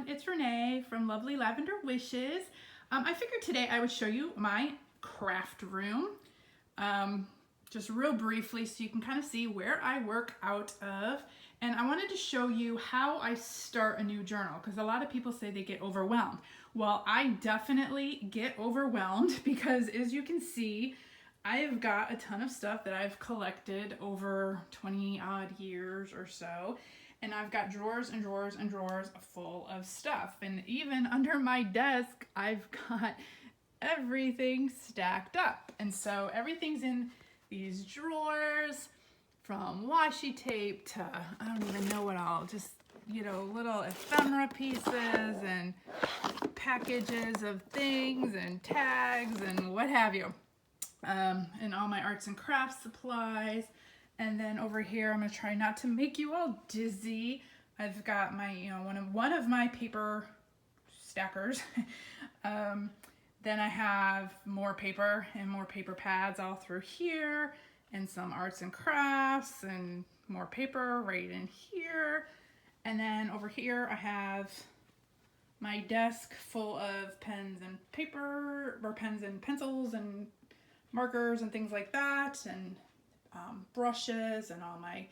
everyone, it's Renee from Lovely Lavender Wishes. I figured today I would show you my craft room, just real briefly so you can kind of see where I work out of. And I wanted to show you how I start a new journal because a lot of people say they get overwhelmed. Well, I definitely get overwhelmed because as you can see, I've got a ton of stuff that I've collected over 20 odd years or so. And I've got drawers and drawers and drawers full of stuff. And even under my desk, I've got everything stacked up. And so everything's in these drawers, from washi tape to, I don't even know what all, just, you know, little ephemera pieces and packages of things and tags and what have you. And all my arts and crafts supplies. And then over here, I'm gonna try not to make you all dizzy. I've got my, one of my paper stackers. Then I have more paper and more paper pads all through here, and some arts and crafts and more paper right in here. And then over here, I have my desk full of pens and paper, or pens and pencils and markers and things like that, and brushes and all my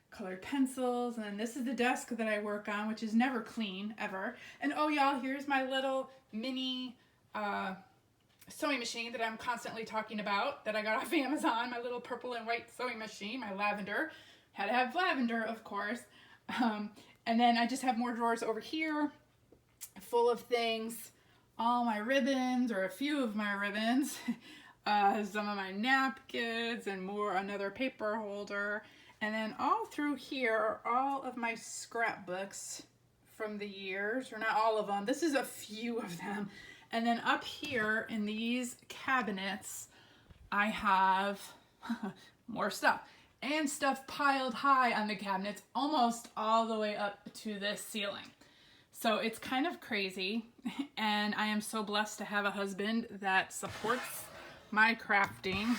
colored pencils. And then this is the desk that I work on, which is never clean ever. And oh y'all, here's my little mini sewing machine that I'm constantly talking about that I got off Amazon, my little purple and white sewing machine, my lavender. Had to have lavender, of course. And then I just have more drawers over here full of things, all my ribbons, or a few of my ribbons. Some of my napkins and another paper holder. And then all through here are all of my scrapbooks from the years, or not all of them. This is a few of them. And then up here in these cabinets, I have more stuff. And stuff piled high on the cabinets, almost all the way up to this ceiling. So it's kind of crazy. And I am so blessed to have a husband that supports my crafting.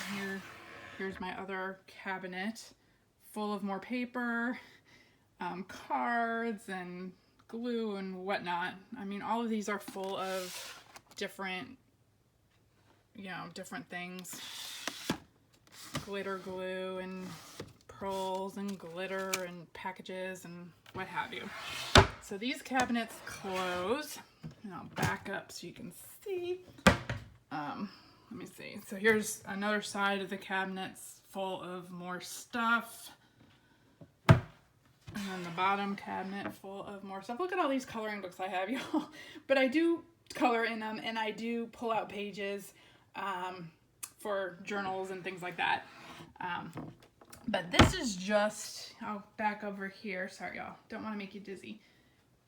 Here's my other cabinet full of more paper, cards and glue and whatnot. I mean, all of these are full of different things. Glitter glue and pearls and glitter and packages and what have you. So these cabinets close, and I'll back up so you can see. Let me see. So here's another side of the cabinets full of more stuff. And then the bottom cabinet full of more stuff. Look at all these coloring books I have, y'all. But I do color in them, and I do pull out pages for journals and things like that. But this is just, I'll back over here. Sorry, y'all. Don't want to make you dizzy.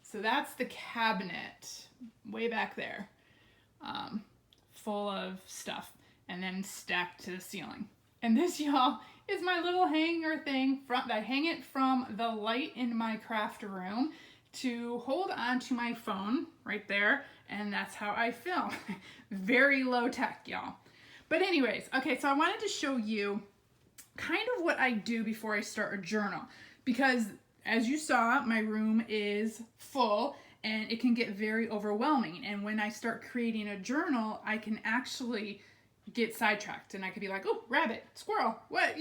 So that's the cabinet way back there. Full of stuff, and then stacked to the ceiling. And this, y'all, is my little hanger thing. I hang it from the light in my craft room to hold on to my phone right there, and that's how I film. Very low tech, y'all. But anyways, okay, so I wanted to show you kind of what I do before I start a journal, because as you saw, my room is full and it can get very overwhelming. And when I start creating a journal, I can actually get sidetracked, and I could be like, oh, rabbit, squirrel, what,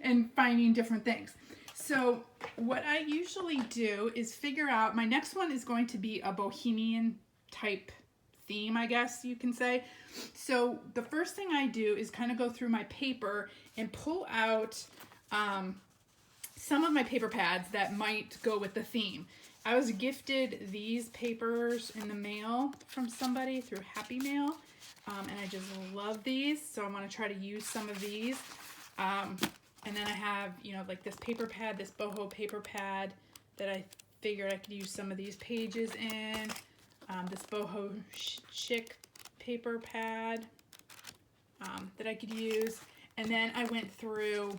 and finding different things. So what I usually do is figure out, my next one is going to be a bohemian type theme, I guess you can say. So the first thing I do is kind of go through my paper and pull out some of my paper pads that might go with the theme. I was gifted these papers in the mail from somebody through Happy Mail, and I just love these, so I'm going to try to use some of these. And then I have, like this paper pad, this boho paper pad that I figured I could use some of these pages in. This boho chic paper pad that I could use. And then I went through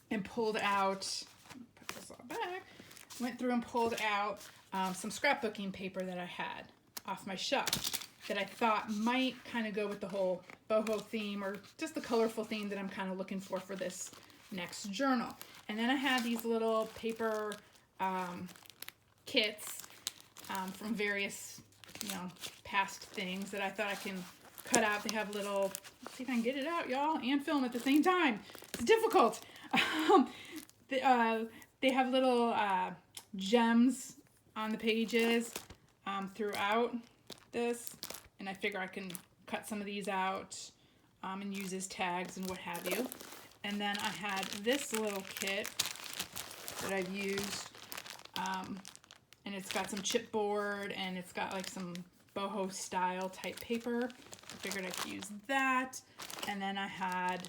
and pulled out, put this all back, some scrapbooking paper that I had off my shelf that I thought might kind of go with the whole boho theme, or just the colorful theme that I'm kind of looking for this next journal. And then I had these little paper kits from various, past things that I thought I can cut out. They have little, let's see if I can get it out, y'all, and film at the same time. It's difficult. They have little gems on the pages throughout this, and I figure I can cut some of these out and use as tags and what have you. And then I had this little kit that I've used, and it's got some chipboard and it's got like some boho style type paper. I figured I could use that. And then I had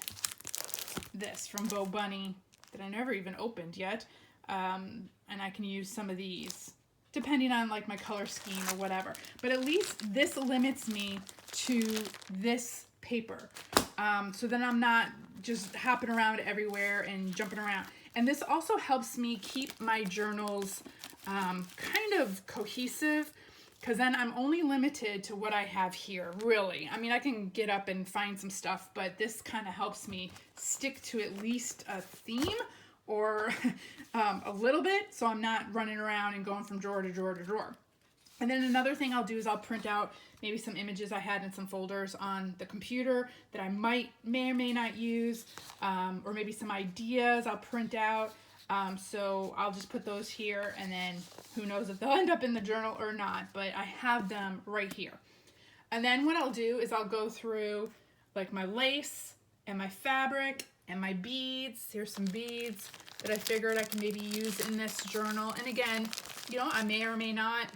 this from Bo Bunny that I never even opened yet, and I can use some of these depending on like my color scheme or whatever. But at least this limits me to this paper, so then I'm not just hopping around everywhere and jumping around. And this also helps me keep my journals kind of cohesive, because then I'm only limited to what I have here, really. I mean, I can get up and find some stuff, but this kind of helps me stick to at least a theme or a little bit, so I'm not running around and going from drawer to drawer to drawer. And then another thing I'll do is I'll print out maybe some images I had in some folders on the computer that I may or may not use, or maybe some ideas I'll print out. So I'll just put those here, and then who knows if they'll end up in the journal or not, but I have them right here. And then what I'll do is I'll go through like my lace and my fabric and my beads. Here's some beads that I figured I can maybe use in this journal. And again, I may or may not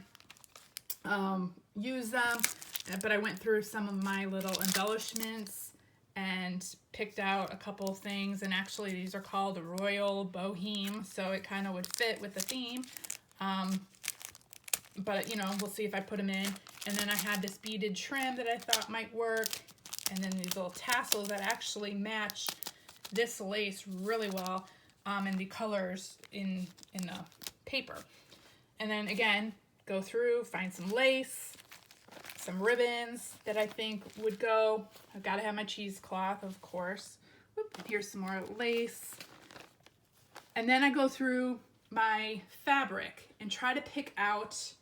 use them, but I went through some of my little embellishments and picked out a couple things, and actually these are called Royal Boheme, so it kind of would fit with the theme, but we'll see if I put them in. And then I had this beaded trim that I thought might work, and then these little tassels that actually match this lace really well, and the colors in the paper. And then again, go through, find some lace, some ribbons that I think would go. I've got to have my cheesecloth, of course. Whoop, here's some more lace. And then I go through my fabric and try to pick out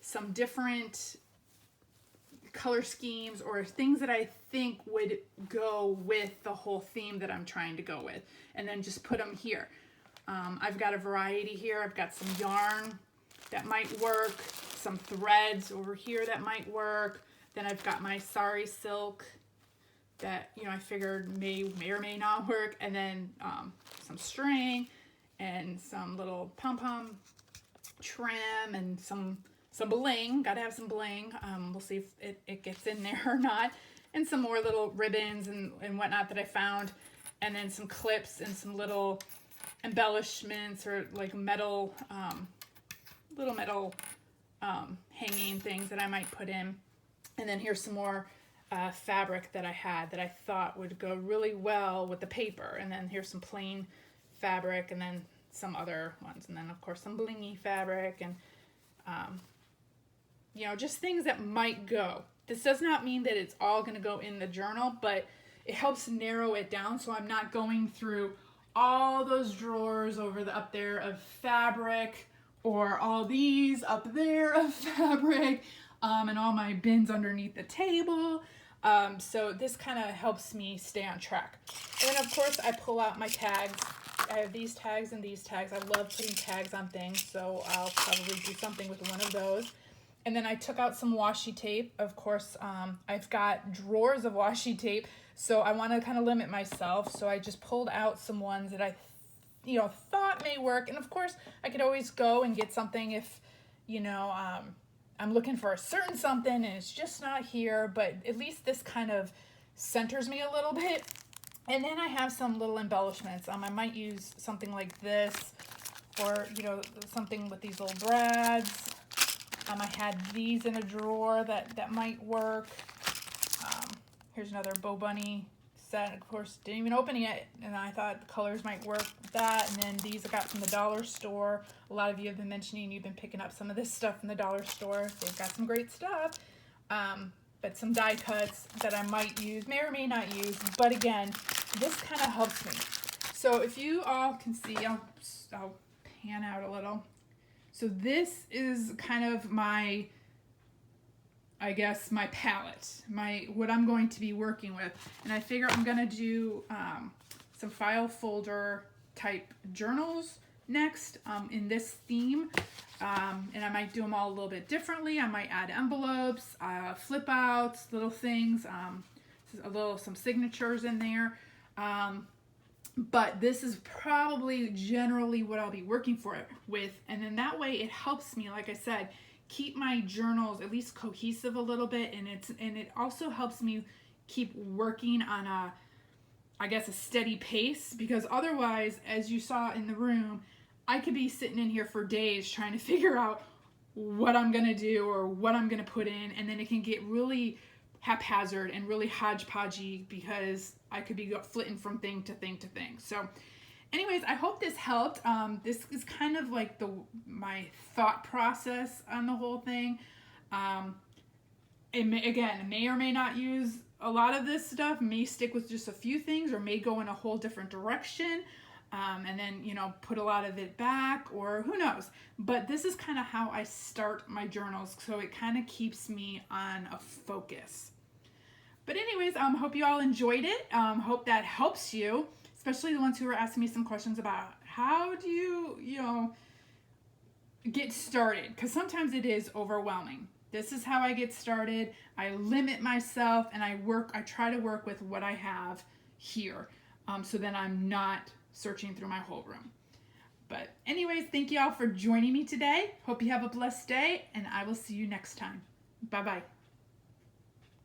some different color schemes or things that I think would go with the whole theme that I'm trying to go with, and then just put them here. I've got a variety here. I've got some yarn that might work, some threads over here that might work. Then I've got my sari silk that I figured may or may not work, and then some string and some little pom-pom trim and some bling. Gotta have some bling. We'll see if it gets in there or not. And some more little ribbons and whatnot that I found, and then some clips and some little embellishments or like metal little metal hanging things that I might put in. And then here's some more fabric that I had that I thought would go really well with the paper. And then here's some plain fabric, and then some other ones. And then of course some blingy fabric, and just things that might go. This does not mean that it's all going to go in the journal, but it helps narrow it down, so I'm not going through all those drawers up there of fabric, or all these up there of fabric, and all my bins underneath the table. So this kind of helps me stay on track. And then of course I pull out my tags. I have these tags and these tags. I love putting tags on things, so I'll probably do something with one of those. And then I took out some washi tape. Of course, I've got drawers of washi tape, so I want to kind of limit myself. So I just pulled out some ones that I thought may work. And of course, I could always go and get something if, I'm looking for a certain something and it's just not here. But at least this kind of centers me a little bit. And then I have some little embellishments. I might use something like this, or, something with these little brads. I had these in a drawer that might work. Here's another Bo Bunny set. Of course, didn't even open it, and I thought the colors might work with that. And then these I got from the dollar store. A lot of you have been mentioning you've been picking up some of this stuff from the dollar store. They've got some great stuff. But some die cuts that I might use, may or may not use. But again, this kind of helps me. So if you all can see, I'll pan out a little. So this is kind of my, I guess, my palette, what I'm going to be working with. And I figure I'm going to do some file folder type journals next in this theme. And I might do them all a little bit differently. I might add envelopes, flip outs, little things, some signatures in there. But this is probably generally what I'll be working with. And then that way it helps me, like I said, keep my journals at least cohesive a little bit. And it also helps me keep working on a steady pace, because otherwise, as you saw in the room, I could be sitting in here for days trying to figure out what I'm going to do or what I'm going to put in. And then it can get really haphazard and really hodgepodgey because I could be flitting from thing to thing to thing. So anyways, I hope this helped. This is kind of like my thought process on the whole thing. It may or may not use a lot of this stuff, may stick with just a few things, or may go in a whole different direction. And then, put a lot of it back, or who knows. But this is kind of how I start my journals, so it kind of keeps me on a focus. But anyways, hope you all enjoyed it. Hope that helps you, especially the ones who were asking me some questions about how do you, get started, because sometimes it is overwhelming. This is how I get started. I limit myself, and I try to work with what I have here, so then I'm not searching through my whole room. But anyways, thank you all for joining me today. Hope you have a blessed day, and I will see you next time. Bye-bye.